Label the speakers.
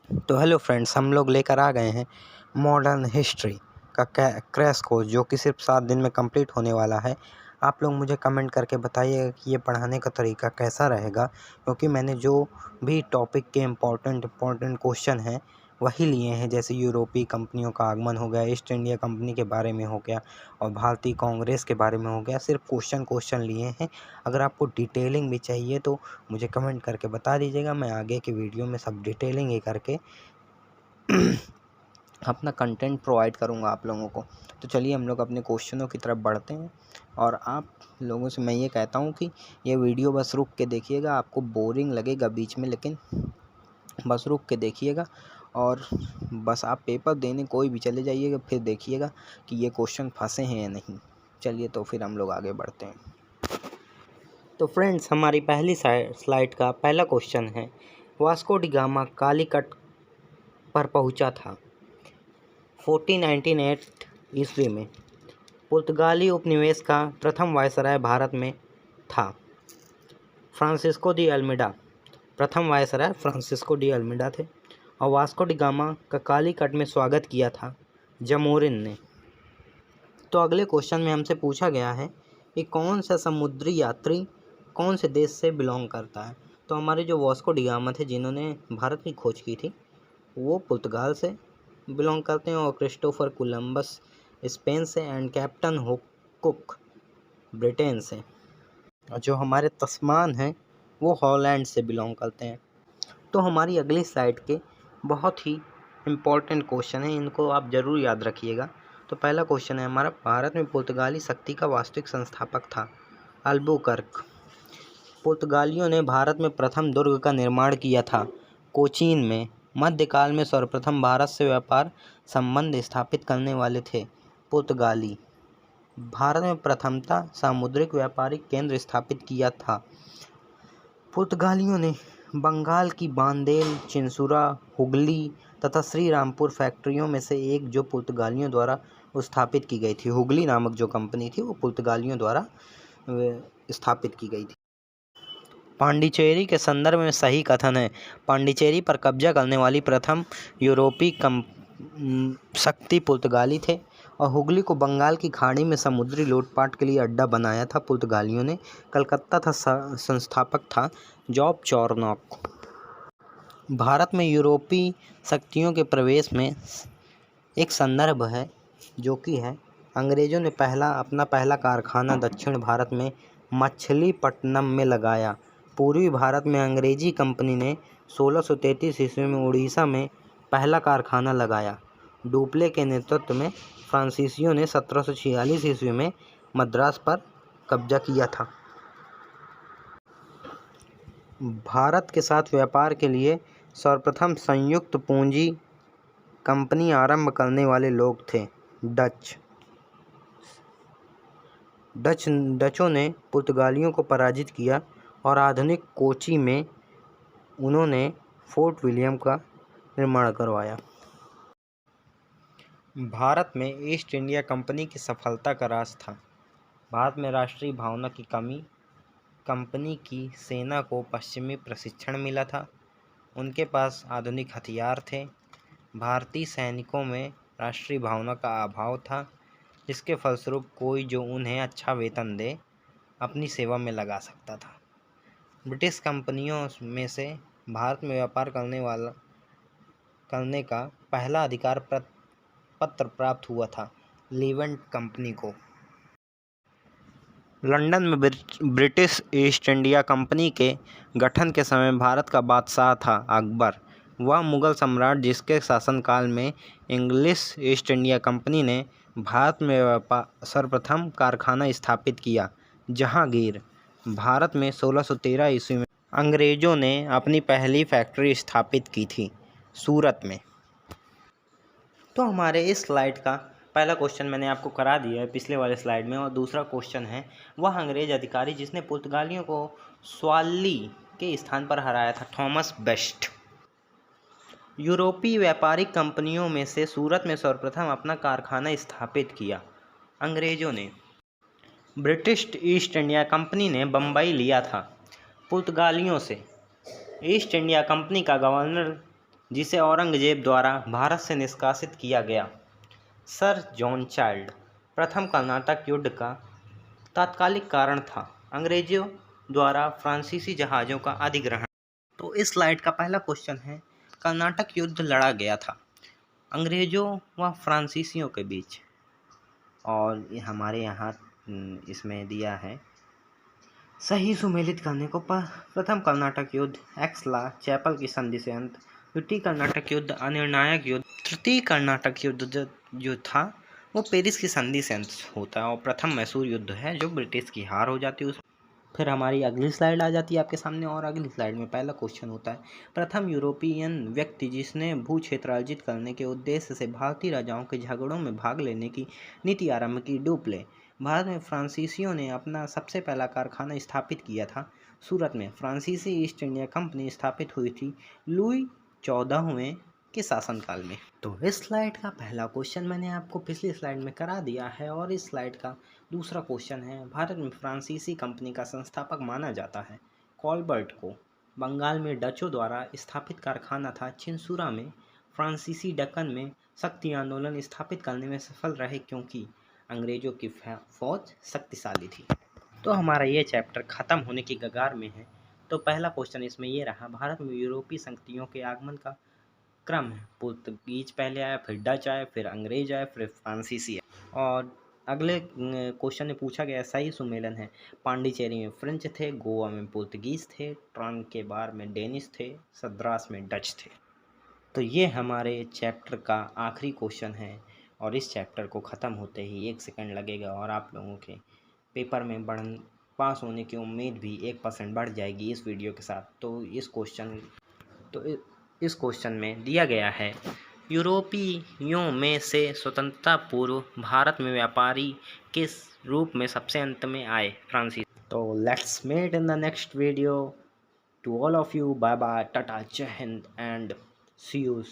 Speaker 1: तो hello friends, हम लोग लेकर आ गए हैं मॉडर्न हिस्ट्री का क्रैश कोर्स जो कि सिर्फ 7 दिन में कंप्लीट होने वाला है। आप लोग मुझे कमेंट करके बताइएगा कि ये पढ़ाने का तरीका कैसा रहेगा, क्योंकि मैंने जो भी टॉपिक के इम्पोर्टेंट क्वेश्चन हैं वही लिए हैं। जैसे यूरोपीय कंपनियों का आगमन हो गया, ईस्ट इंडिया कंपनी के बारे में हो गया और भारतीय कांग्रेस के बारे में हो गया। सिर्फ क्वेश्चन लिए हैं। अगर आपको डिटेलिंग भी चाहिए तो मुझे कमेंट करके बता दीजिएगा। मैं आगे की वीडियो में सब डिटेलिंग ही करके अपना कंटेंट प्रोवाइड करूंगा आप लोगों को। तो चलिए हम लोग अपने क्वेश्चनों की तरफ बढ़ते हैं। और आप लोगों से मैं ये कहता हूँ कि ये वीडियो बस रुक के देखिएगा। आपको बोरिंग लगेगा बीच में, लेकिन बस रुक के देखिएगा। और बस आप पेपर देने कोई भी चले जाइएगा, फिर देखिएगा कि ये क्वेश्चन फंसे हैं या नहीं। चलिए तो फिर हम लोग आगे बढ़ते हैं। तो फ्रेंड्स, हमारी पहली स्लाइड का पहला क्वेश्चन है, वास्को डी गामा कालीकट पर पहुंचा था 1498 ईस्वी में। पुर्तगाली उपनिवेश का प्रथम वायसराय भारत में था फ्रांसिस्को डी अल्मीडा। प्रथम वायसराय फ्रांसिस्को डी अल्मीडा थे। और वास्को डी गामा का कालीकट में स्वागत किया था जमोरिन ने। तो अगले क्वेश्चन में हमसे पूछा गया है कि कौन सा समुद्री यात्री कौन से देश से बिलोंग करता है। तो हमारे जो वास्को डी गामा थे, जिन्होंने भारत की खोज की थी, वो पुर्तगाल से बिलोंग करते हैं। और क्रिस्टोफर कोलंबस स्पेन से एंड कैप्टन कुक ब्रिटेन से। और जो हमारे तस्मान हैं वो हॉलैंड से बिलोंग करते हैं। तो हमारी अगली स्लाइड के बहुत ही इम्पोर्टेंट क्वेश्चन हैं, इनको आप ज़रूर याद रखिएगा। तो पहला क्वेश्चन है हमारा, भारत में पुर्तगाली शक्ति का वास्तविक संस्थापक था अल्बुकर्क। पुर्तगालियों ने भारत में प्रथम दुर्ग का निर्माण किया था कोचीन में। मध्यकाल में सर्वप्रथम भारत से व्यापार संबंध स्थापित करने वाले थे पुर्तगाली। भारत में प्रथमतः सामुद्रिक व्यापारिक केंद्र स्थापित किया था। पुर्तगालियों ने बंगाल की बांदेल, चिंसुरा, हुगली तथा श्रीरामपुर फैक्ट्रियों में से एक जो पुर्तगालियों द्वारा स्थापित की गई थी, हुगली नामक जो कंपनी थी वो पुर्तगालियों द्वारा स्थापित की गई थी। पांडिचेरी के संदर्भ में सही कथन है, पांडिचेरी पर कब्जा करने वाली प्रथम यूरोपीय शक्ति पुर्तगाली थे। और हुगली को बंगाल की खाड़ी में समुद्री लूटपाट के लिए अड्डा बनाया था पुर्तगालियों ने। कलकत्ता था संस्थापक था जॉब चॉर्नोक। भारत में यूरोपीय शक्तियों के प्रवेश में एक संदर्भ है जो कि है, अंग्रेज़ों ने अपना पहला कारखाना दक्षिण भारत में मछलीपट्टनम में लगाया। पूर्वी भारत में अंग्रेजी कंपनी ने 1633 ईस्वी में उड़ीसा में पहला कारखाना लगाया। डुप्ले के नेतृत्व में फ्रांसीसियों ने 1746 ईस्वी में मद्रास पर कब्जा किया था। भारत के साथ व्यापार के लिए सर्वप्रथम संयुक्त पूंजी कंपनी आरंभ करने वाले लोग थे डचों ने पुर्तगालियों को पराजित किया और आधुनिक कोची में उन्होंने फोर्ट विलियम का निर्माण करवाया। भारत में ईस्ट इंडिया कंपनी की सफलता का राज था भारत में राष्ट्रीय भावना की कमी। कंपनी की सेना को पश्चिमी प्रशिक्षण मिला था, उनके पास आधुनिक हथियार थे। भारतीय सैनिकों में राष्ट्रीय भावना का अभाव था, जिसके फलस्वरूप कोई जो उन्हें अच्छा वेतन दे अपनी सेवा में लगा सकता था। ब्रिटिश कंपनियों में से भारत में व्यापार करने का पहला अधिकार पत्र प्राप्त हुआ था लीवेंट कंपनी को। लंदन में ब्रिटिश ईस्ट इंडिया कंपनी के गठन के समय भारत का बादशाह था अकबर। वह मुगल सम्राट जिसके शासनकाल में इंग्लिश ईस्ट इंडिया कंपनी ने भारत में सर्वप्रथम कारखाना स्थापित किया जहांगीर। भारत में 1613 ईस्वी में अंग्रेज़ों ने अपनी पहली फैक्ट्री स्थापित की थी सूरत में। तो हमारे इस स्लाइड का पहला क्वेश्चन मैंने आपको करा दिया है पिछले वाले स्लाइड में। और दूसरा क्वेश्चन है, वह अंग्रेज अधिकारी जिसने पुर्तगालियों को स्वाली के स्थान पर हराया था, थॉमस बेस्ट। यूरोपीय व्यापारिक कंपनियों में से सूरत में सर्वप्रथम अपना कारखाना स्थापित किया अंग्रेज़ों ने। ब्रिटिश ईस्ट इंडिया कंपनी ने बम्बई लिया था पुर्तगालियों से। ईस्ट इंडिया कंपनी का गवर्नर जिसे औरंगजेब द्वारा भारत से निष्कासित किया गया। सर जॉन चाइल्ड प्रथम कर्नाटक युद्ध का तात्कालिक कारण था अंग्रेजों द्वारा फ्रांसीसी जहाज़ों का अधिग्रहण। तो इस स्लाइड का पहला क्वेश्चन है, कर्नाटक युद्ध लड़ा गया था अंग्रेजों व फ्रांसीसियों के बीच, और ये हमारे यहाँ इसमें दिया है सही सुमेलित करने को। प्रथम कर्नाटक युद्ध एक्सला चैपल की संधि से अंत, द्वितीय कर्नाटक युद्ध अनिर्णायक युद्ध, तृतीय कर्नाटक युद्ध जो था वो पेरिस की संधि से अंत होता है, और प्रथम मैसूर युद्ध है जो ब्रिटिश की हार हो जाती है। फिर हमारी अगली स्लाइड आ जाती है आपके सामने, और अगली स्लाइड में पहला क्वेश्चन होता है, प्रथम यूरोपियन व्यक्ति जिसने भू क्षेत्र अर्जित करने के उद्देश्य से भारतीय राजाओं के झगड़ों में भाग लेने की नीति आरंभ की। डुप्ले भारत में फ्रांसीसियों ने अपना सबसे पहला कारखाना स्थापित किया था। सूरत में फ्रांसीसी ईस्ट इंडिया कंपनी स्थापित हुई थी लुई 14वें के शासनकाल में। तो इस स्लाइड का पहला क्वेश्चन मैंने आपको पिछली स्लाइड में करा दिया है, और इस स्लाइड का दूसरा क्वेश्चन है, भारत में फ्रांसीसी कंपनी का संस्थापक माना जाता है कॉलबर्ट को। बंगाल में डचों द्वारा स्थापित कारखाना था चिंसुरा में। फ्रांसीसी दक्कन में शक्ति आंदोलन स्थापित करने में सफल रहे क्योंकि अंग्रेजों की फौज शक्तिशाली थी। तो हमारा ये चैप्टर ख़त्म होने की कगार में है। तो पहला क्वेश्चन इसमें ये रहा, भारत में यूरोपीय शक्तियों के आगमन का क्रम है। पुर्तगीज पहले आया, फिर डच आए, फिर अंग्रेज आए, फिर फ्रांसीसी आए। और अगले क्वेश्चन में पूछा गया सही सुमेलन है, पांडिचेरी में फ्रेंच थे, गोवा में पुर्तगीज थे, ट्रांकेबार में डेनिश थे, सद्रास में डच थे। तो ये हमारे चैप्टर का आखिरी क्वेश्चन है, और इस चैप्टर को ख़त्म होते ही 1 सेकंड लगेगा, और आप लोगों के पेपर में पास होने की उम्मीद भी 1% बढ़ जाएगी इस वीडियो के साथ। तो इस क्वेश्चन में दिया गया है, यूरोपियों में से स्वतंत्रता पूर्व भारत में व्यापारी किस रूप में सबसे अंत में आए? फ्रांसीसी। तो let's meet in the next video. To all of you, bye bye, ta-ta, जय हिंद एंड सी यू।